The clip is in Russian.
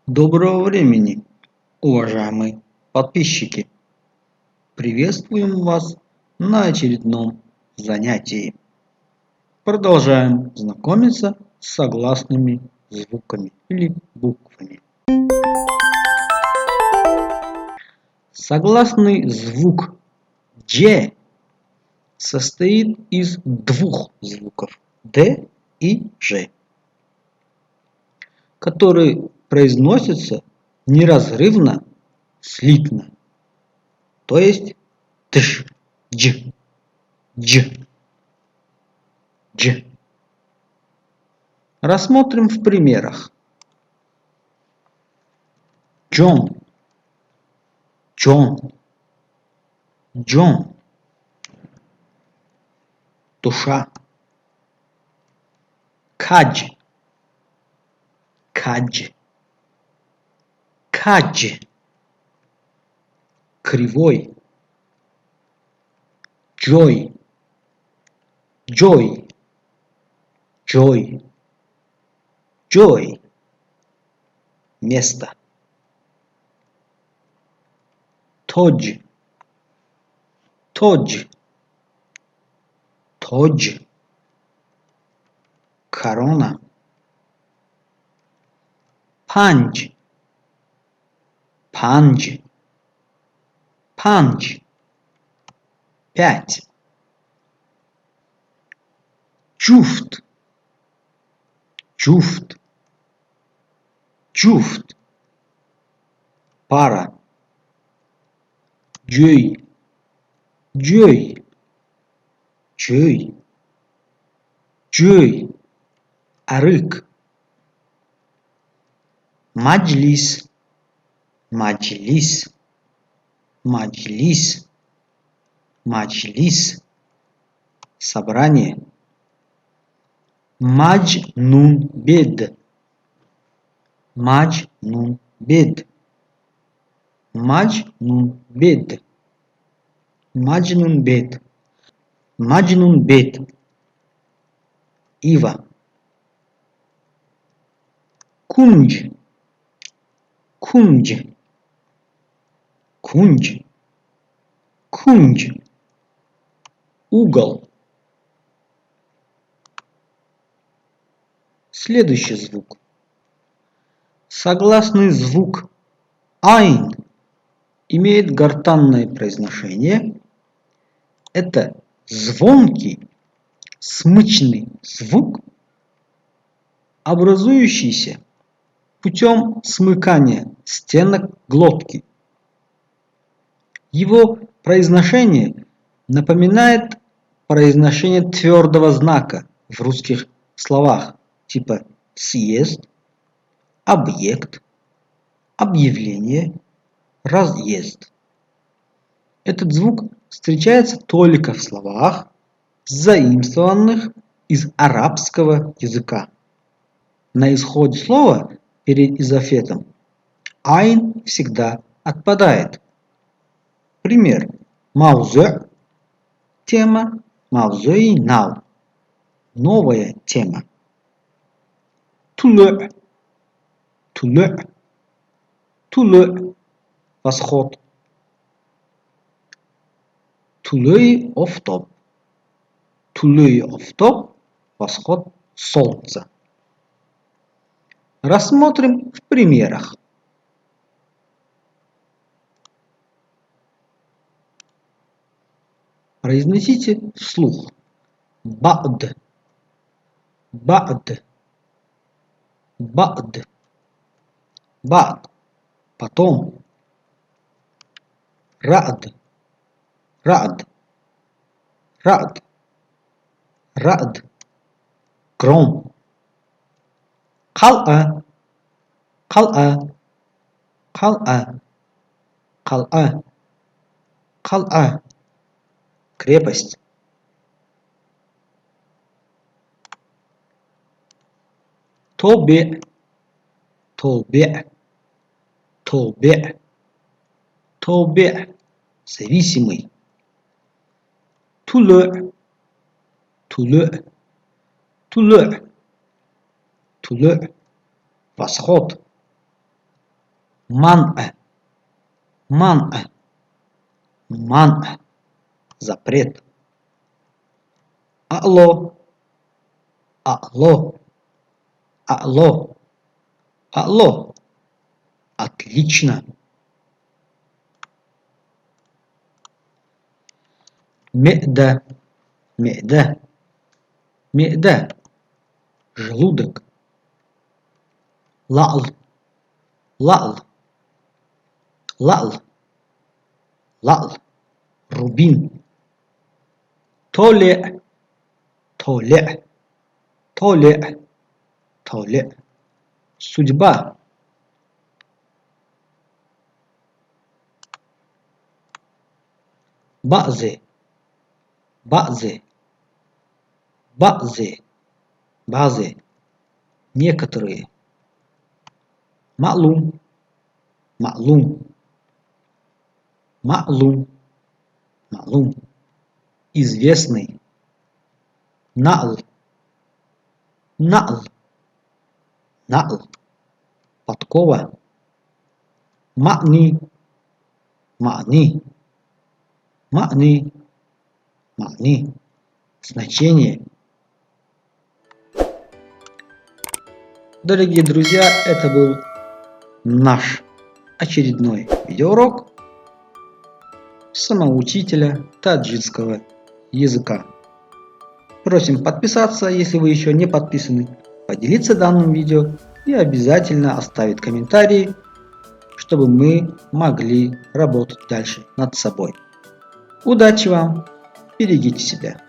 Доброго времени, уважаемые подписчики! Приветствуем вас на очередном занятии. Продолжаем знакомиться с согласными звуками или буквами. Согласный звук «Дж» состоит из двух звуков «Д» и «Ж», которые произносятся неразрывно, слитно, то есть тш, дж, дж, дж. Рассмотрим в примерах. Джон, Джон, Джон. Душа. Кадж, кадж, кадж. Кривой. Джой, Джой, Джой, Джой. Место. Тодж, Тодж, Тодж. Корона. Панч, Панч, Панч. 5. Джуфт, Джуфт, Джуфт. Пара. Джой, Джой, Джой, Джой. Арык. Маджлис, Маджлис, Маджлис, Маджлис. Собрание. Маджнун-бед, Маджнун-бед, Маджнун-бед, Маджнун-бед, Маджнун-бед. Ива. Кундж, Кундж, Кундж, Кундж. Угол. Следующий звук. Согласный звук «айн» имеет гортанное произношение. Это звонкий, смычный звук, образующийся путем смыкания стенок глотки. Его произношение напоминает произношение твердого знака в русских словах типа съезд, объект, объявление, разъезд. Этот звук встречается только в словах, заимствованных из арабского языка. На исходе слова перед изофетом айн всегда отпадает. Пример. Маузу – тема, маузуи нау – новая тема. Тулу, тулу, тулу – восход. Тулуи офтоп, тулуи офтоп – восход солнца. Рассмотрим в примерах. Произнесите вслух. Бад, бад, бад, бад. Потом. Рад, рад, рад, рад. Гром. Кал'a, кал'a, кал'a, кал'a, кал'a. Крепость. Тобе, тобе, тобе, тобе. Зависимый. Тулу, тулу, тулу, тулу. Восход. Ман'э. Ман'э. Ман'э. Запрет. Алло. Алло. Алло. Алло. Отлично. Ме'дә. Ме'дә. Ме'дә. Желудок. Ла'л. Ла'л. Ла'л. Ла'л. Рубин. Толе. Толе. Толе. Толе. Судьба. Бa'зе. Бa'зе. Бa'зе. Бa'зе. Некоторые. Ма'лум. Ма'лум. Ма'лум. Ма'лум. Известный. На'л. На'л. На'л. Подкова. Ма'ни. Ма'ни. Ма'ни. Ма'ни. Значение. Дорогие друзья, это был наш очередной видеоурок самоучителя таджикского языка. Просим подписаться, если вы еще не подписаны, поделиться данным видео и обязательно оставить комментарии, чтобы мы могли работать дальше над собой. Удачи вам! Берегите себя!